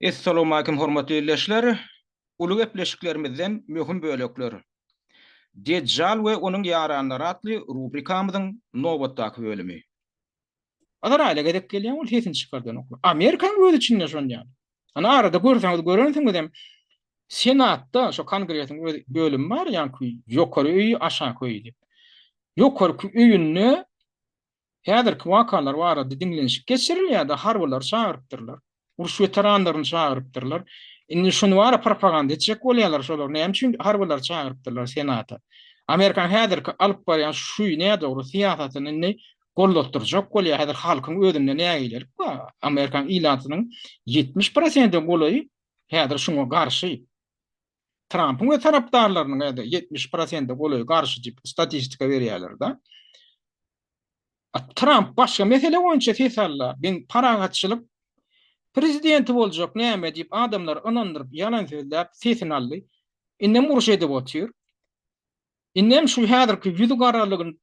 Assalamu alaykum hormatly dinleyijiler. Ulu gepleşiklerimizden möhüm bölekler. Deccal we onuň ýaranlary atly rubrikamyzyň nowatdaky bölümi. Adar aýla gedip gelýän ol hesin çykardan okur. Amerikaň göz içinde şonýan. Ana arada görsäňiz görensiňiz hem Senatda şo kongresiň bölümi bar ýa-ni ýokary öýi aşaky öýi dip. Ýokary öýünni häzirki wakalar barada dinlenişip geçirilýär-de harbylar çağırıpdyrlar. Uruş veteranlaryny çağırıpdyrlar. Indi şunu wara propaganda etjek bolýarlar şolar. Näme üçin harbylar çağırıpdyrlar senata. Amerikan häzirki alyp barýan şu näme dogry siýasatyny gollatdyrjak bolýar. Häzir halkyň özüne näme gelir? Amerikan ilatynyň 70% bolaý häzir şuňa garşy. Trump'ın ve tarapdarlarının 70% bolaý garşy diýip statistika berýärler da. Trump başga mesele boýunça fesalla ben paragatçylyk prezidenti boljak näme diýip adamlar inandyryp ýalan sözläp sesin aldy. Innem uruş edip otýar. Innem şu häzirki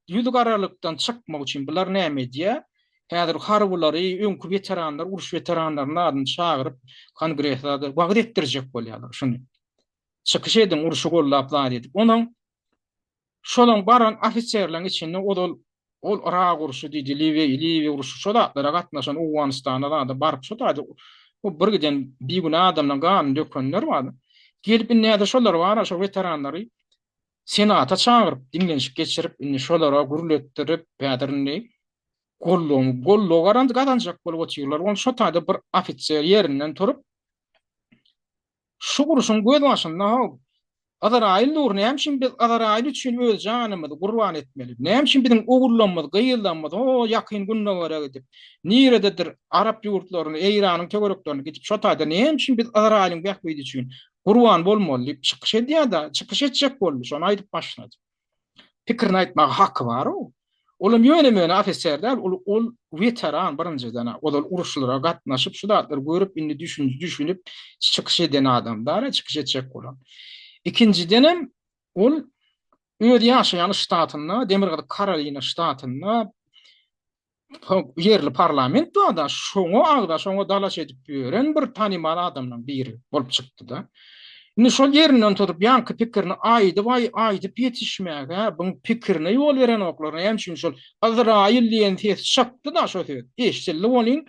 ýüzgaralykdan çykmak üçin bular näme diýär? Häzir harbylary, öňkü veteranlar, uruş veteranlaryny adyny çağıryp kongresde wagt etdirjek bolýarlar. Şunu çykyş edin uruşy gollap edip. Onuň şolaň baran ofitserler içinde ol ara uruşy diýdi, Liwe uruşy şolatlara gatnaşan Awganistana da barıp şotaýdy. O bir giden bir gün adamdan gan dökönler bardy. Gelip näde şolar bar, şo veteranlary senata çağırıp dinlenişip geçirip şolara gurletdirip bädirini gollo garandy gadanjak bolup otyrlar. Onu şotaýda bir ofitser ýerinden turup şu uruşyň göz başynda Azarail nur näme üçin biz Azarail üçin öz janymyzy gurban etmeli. Näme üçin biziň ogurlanmaz, gyýylanmaz, o ýakyn günlere gidip nirededir Arap ýurtlaryny, Eýranyň töwereklerini gidip şotaýda näme üçin biz Azarailin bähbidi üçin gurban bolmaly diýip çykyş edýär-de, çykyş etjek boldy. Şonu aýdyp başlady. Pikirini aýtmaga haky bar o. Olam ýöne ofisserler, ol veteran birinjiden, ol uruşlara gatnaşyp şu datlar görüp indi düşünüp çykyş eden adamlar, çykyş etjek bolan. İkincidenem ol öýde ýaşaýan ştatyna, Demirgazy Karolina ştatyna yerli parlament da şoňa dalaş edip ýören bir tanyman adamlaryň biri bolup çykdy da. Indi şol ýerinden tutup ýanky pikirini aýdyp ýetişmäge, bu pikirini ýol beren oklar, näme üçin şol Azrail diýen ses çykdy da şo söz. Eşitli bolýan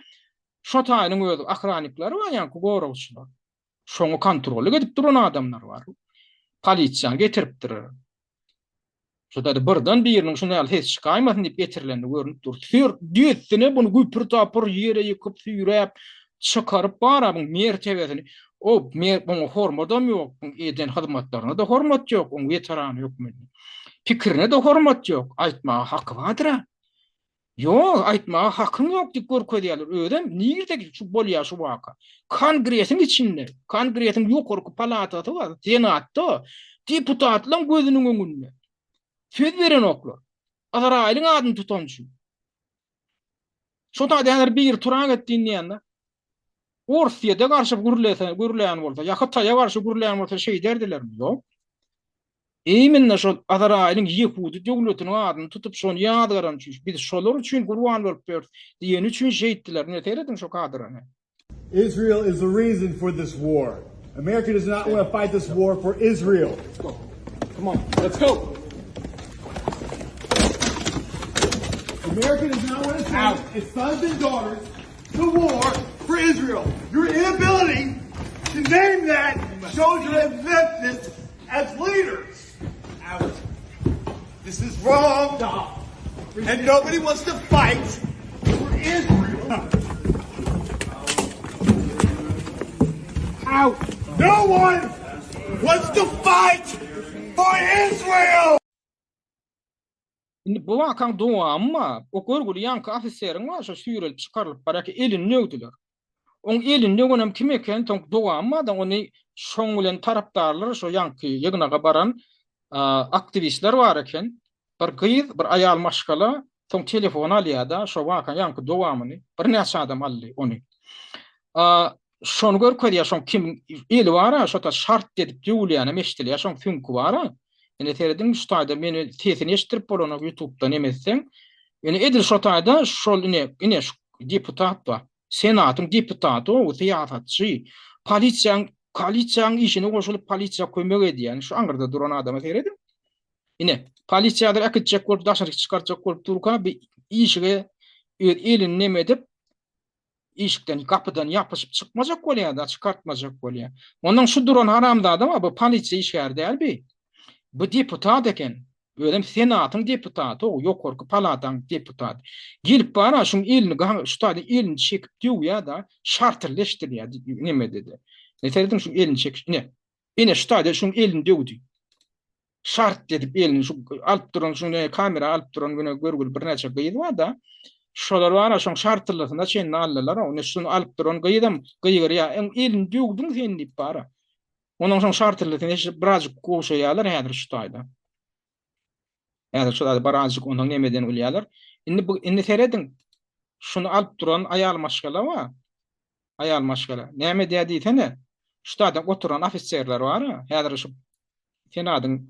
şotaýynyň özü akraniklary we ýanky gorowçylar. Şoňa kontrol edip duran adamlar bar. Polisiýa getiripdir. Şoda birden biriniň şunday hes çykaýmasyn diýip getirilendi görünüp dur. Diýetine bunu güpür tapır ýere ýykyp süýräp çykaryp bara bu mertebesini. O bunu hormadam ýok. Eden hyzmatlaryna da hormat ýok. O veteran ýokmy? Pikirine de hormat ýok. Aýtmaga haky bardyr. Ýok, aýtmaga hakyň ýok diýip görkezýärler. Öýdem niýerdeki şu bolýar şu waka. Kongresiň içinde, kongresiň ýokarky palatasy bar, senatda deputatlaryň gözüniň öňünde. Söz beren oklar. Azaraýlyň adyny tutan üçin. Şoda däner bir turan etdiň ýanda. Orsiýada garşy gürleýän bolsa, ýa-da Taýa garşy gürleýän bolsa şey derdilermi? Ýok. Eýmenne şol Azaraýlyň Ýehudi döwletiniň adyny tutup şonu ýadgaran üçin, biz şolar üçin gurban bolup berdik diýen üçin şeýitdiler. Ne teredin şo kadrany? Israel is the reason for this war. America does not want to fight this war for Israel. Let's go. Come on, let's go. America does not want to send its sons and daughters to war for Israel. Your inability to name that shows you have Memphis as leaders. Out. This is wrong. Stop. And nobody wants to fight for Israel. Out. No one wants to fight for Israel. Indi bu wakan doğa amma o görgüli ýanky ofiseriň var şo süýrelip çykarylyp baraki elini nöwdiler. Oň elini nöwgenem kim eken tonk doğa amma da ony şoň bilen tarapdarlar şo ýanky ýygnaga baran aktivistler var eken bir gyýyz bir aýal maşgala tonk telefon alýada şo wakan ýanky doğamyny bir näçe adam aldy ony. Şonu görkezýär şoň kim eli bara şo ta şart edip ýugulýany meştilýär şoň fünki bara. Ene teredin şotaýda meni tesini eşitdirip bolany YouTube'dan emesseň, ene edil şotaýda şol ine deputat ba, senatyň deputaty, o siýasatçy, Polisiýanyň işine goşulyp polisiýa kömek edýän şu aňyrda duran adama seredim. Ine polisiýalar akıtjak bolup daşary çykarjak bolup durka bir işige elini neme edip işikden kapıdan yapışıp çıkmajak bolýar da çykartmajak bolýar. Ondan şu duran haramda adam bu polisiýa işgär däl. Bu deputat eken. Ödem senatyň deputaty, o ýokarky palataň deputaty. Gelip bara şu elini şu taýda elini çekip diýýär da şartleşdirýär neme dedi. Neterdim şu elini çek. Ine şu taýda şu elini döwdi. Şart edip elini şu alıp duran şu kamera alıp duran güne görgül bir näçe gyýdy var da şolar bara şu şartlygyna çenni aldylar. Onu şunu alıp duran gyýdym. Gyýgyr ya elini döwdüň sen diýip bara. Ondan soň şartlygyna biraz goşaýarlar häzir şu taýda. Yani şurada barajyk ondan nemeden ulýarlar. Indi seredin şunu alıp duran ayal maşgala wa. Ayal maşgala. Näme diýdi şu taýda oturan ofisierler bar. Häzir şu senadyň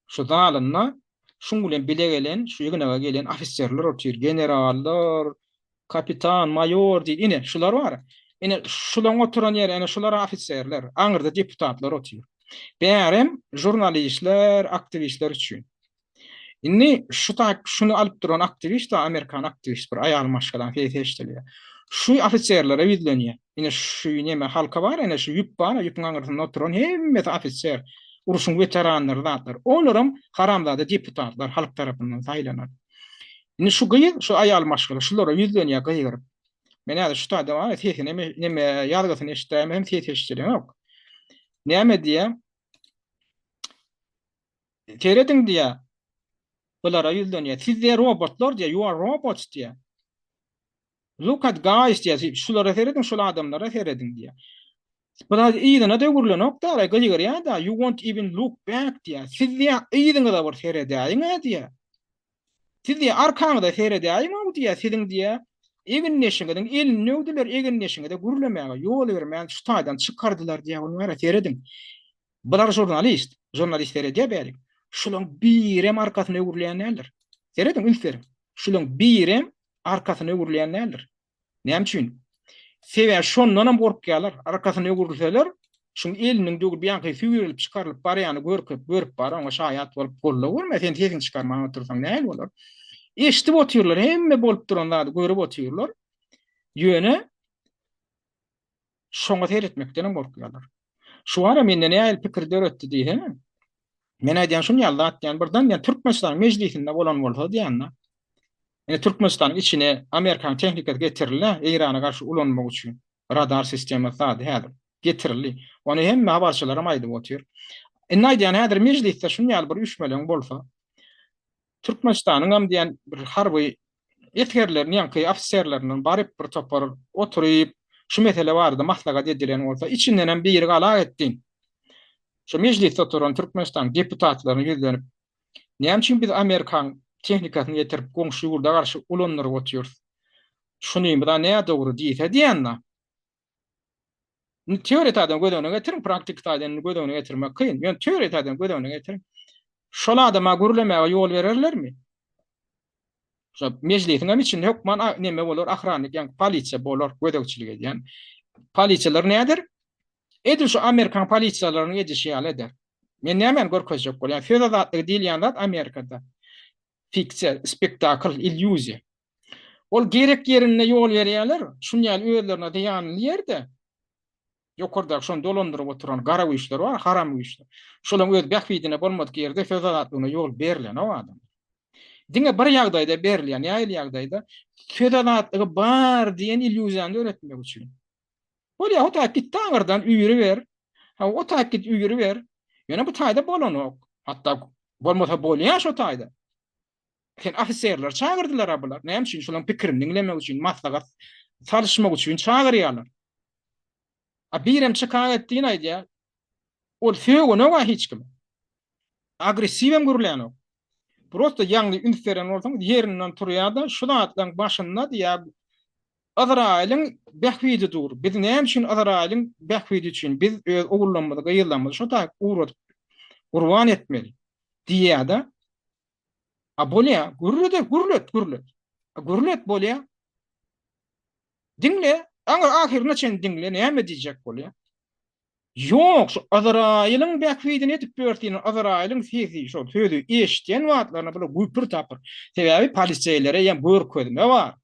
şu zalyna şuň bilen bile gelen, şu ýygynaga gelen ofisierler otur, generallar, kapitan, mayor diýdi. Ine şular bar. Ine şulaň oturan ýer, ene şular ofisierler, aňyrda deputatlar otur. Bärem jurnalistler, aktivistler üçin. Inni şunu alıp duran aktivist da Amerikan aktivist bir ayal maşgalan feýteşdirýär. Şu ofisierlere bizlenýär. Ine şu neme halka bar, ene şu ýüp bar, ýüpüň aňyrynda oturan hemme ofisier, uruşun veteranlar zatlar. Olaram haramzada deputatlar halk tarapyndan saýlanar. Ine şu gyýy, şu ayal maşgala şulara bizlenýär gyýyryp. Men häzir şu taýda bar, neme ýalgysyny eşitdim, hem feýteşdirýär. Näme diýär? Teredin diýär. Bulara yüzleniyor. Siz de robotlar diye, you are robots diye. Look at guys diye, şulara seyredin, şular adamlara seyredin diye. Bular iyidine de gurlanok da, gıcıgır ya da, you won't even look back diye. Siz de iyidine de var seyredin diye. Siz de arkanıda seyredin diye, sizin diye. Egin neşingedin, elin növdiler, egin neşingede gurlamaya, yol vermeyen şu taýdan çıkardılar diye, onlara seyredin. Bular jurnalistleri diye berik. Şulan birem arkasyna öwürleýän näler? Seredin ülserim. Şulan birem arkasyna öwürleýän näler? Näme üçin? Sebäbi şondan gorp gelýär, arkasyna öwürlseler, şu eliniň dögül biýanky süýrilip çykarylyp barýany görüp bar, oňa şaýat bolup gollawar, men sen tesin çykarmagy tursaň näme bolar? Eşitip otyrlar, hemme bolup duranlary görüp otyrlar. Ýöne şoňa seyretmekden gorpýarlar. Şu ara menden näme pikir döretdi diýen. Men aýdýan şunu ýalda atýan birden ýa Türkmenistan meclisinde bolan bolsa diýänler. Yani Türkmenistan'ın içine Amerikan tehnikat getirildi, İran'a karşı ulanmak için radar sistemi sadı hadır getirildi. Onu hem habarçılara maydı otuyor. Naydiyan hadır mecliste şunu yal bir 3 milyon bolsa Türkmenistan'ın hem diyen bir harbi etkerlerin yankı ofisierlerinin barip bir topar oturup şu mesele vardı maslahat edilen olsa içinden hem bir yeri gala ettin. Şu mecliste oturan Türkmenistan deputatlarını yüzlenip ne için biz Amerikan tehnikasını getirip komşu yurda karşı ulanır otuyoruz. Şunu da ne doğru değilse diyenler. Teori tadan gödöwüne getirin, praktik tadan gödöwüne getirmek kıyın. Yani teori tadan gödöwüne getirin. Şola adama gurulamağa yol verirler mi? Şu meclisin içinde hukman neme olur, ahranlık, yani polisiya olur, gödöwçilik ediyen. Polisiyalar nedir? Edil şu Amerikan polisiyalarını edişi hal eder. Men nemen görkezjek bol. Yani fedadatlyk diýilýänler Amerikada. Fikse, spektakl, illüzya. Ol gerek yerine yol berýärler. Şunýal öýlerine diýanly ýerde. Ýokarda şonu dolandyryp oturan gara işler var, haram işler. Şolaň öz bähwidine bolmadyk ýerde fedadatlygyna yol berilýän o adam. Diňe bir ýagdaýda berilýän, ýaýly ýagdaýda fedadatlygy bar diýen illüziýany öğretmek üçin. Ol ýa hota gitdi aňyrdan üýüri ber. Ha o taýda üýüri ber. Ýöne bu taýda bolanok. Hatta bolmasa bolýan şo taýda. Sen ofisierler çağırdılar bular. Näme üçin? Şolaň pikirini dinlemek üçin, maslahat salışmak üçin çağırýarlar. A birem çıkan ettiğin aýdýar. Ol söýgene wa hiç kim. Agressivem gurulýan. Prosto ýaňly ünseren bolsaň ýerinden turýar da şu atlaň başynda diýär Azrail'in bähwidi dur. Biz näme üçin Azrail'in bähwidi üçin biz ogullanmady, gaýyllanmady, şo taýy uğradyp gurban etmeli diýär da. A bolýa, gurlet. Gurlet bolýa. Dinle, aňyr ahirine çen dinle, näme diýjek bolýa? Yok, şu Azrail'in bekfidini etip börtdiğinin Azrail'in sesi şu sözü eşitdiyen wagtlaryna böyle güpür tapır. Sebebi poliçeylere ýa börk ködüme bar.